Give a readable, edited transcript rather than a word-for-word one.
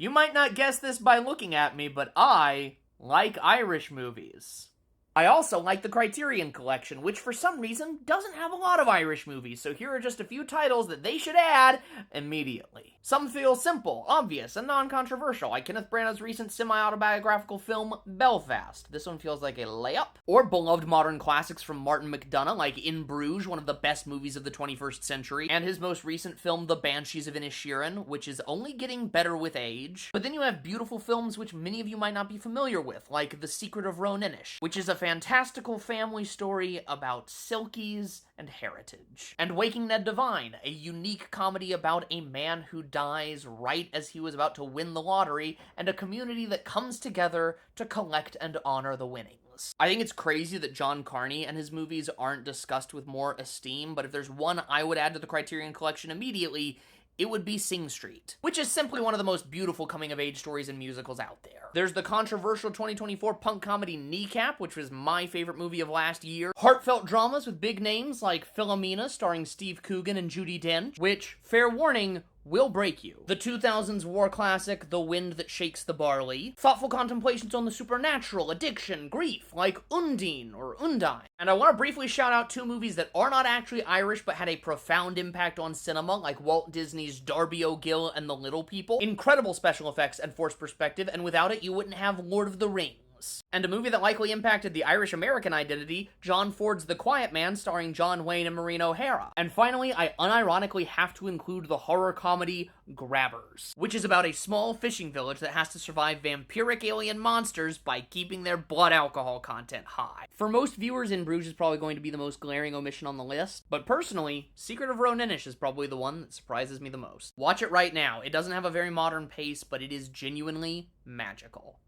You might not guess this by looking at me, but I like Irish movies. I also like the Criterion collection, which for some reason doesn't have a lot of Irish movies, so here are just a few titles that they should add immediately. Some feel simple, obvious, and non-controversial, like Kenneth Branagh's recent semi-autobiographical film, Belfast. This one feels like a layup. Or beloved modern classics from Martin McDonagh, like In Bruges, one of the best movies of the 21st century, and his most recent film, The Banshees of Inisherin, which is only getting better with age. But then you have beautiful films which many of you might not be familiar with, like The Secret of Roan-Inish, which is a fantastical family story about silkies and heritage. And Waking Ned Devine, a unique comedy about a man who dies right as he was about to win the lottery, and a community that comes together to collect and honor the winnings. I think it's crazy that John Carney and his movies aren't discussed with more esteem, but if there's one I would add to the Criterion collection immediately, it would be Sing Street, which is simply one of the most beautiful coming-of-age stories and musicals out there. There's the controversial 2024 punk comedy Kneecap, which was my favorite movie of last year. Heartfelt dramas with big names like Philomena, starring Steve Coogan and Judi Dench, which, fair warning, will break you. The 2000s war classic, The Wind That Shakes the Barley. Thoughtful contemplations on the supernatural, addiction, grief, like Undine or Undine. And I want to briefly shout out two movies that are not actually Irish but had a profound impact on cinema, like Walt Disney's Darby O'Gill and the Little People. Incredible special effects and forced perspective, and without it you wouldn't have Lord of the Rings. And a movie that likely impacted the Irish-American identity, John Ford's The Quiet Man, starring John Wayne and Maureen O'Hara. And finally, I unironically have to include the horror comedy Grabbers, which is about a small fishing village that has to survive vampiric alien monsters by keeping their blood alcohol content high. For most viewers, In Bruges is probably going to be the most glaring omission on the list, but personally, Secret of Roan-Inish is probably the one that surprises me the most. Watch it right now. It doesn't have a very modern pace, but it is genuinely magical.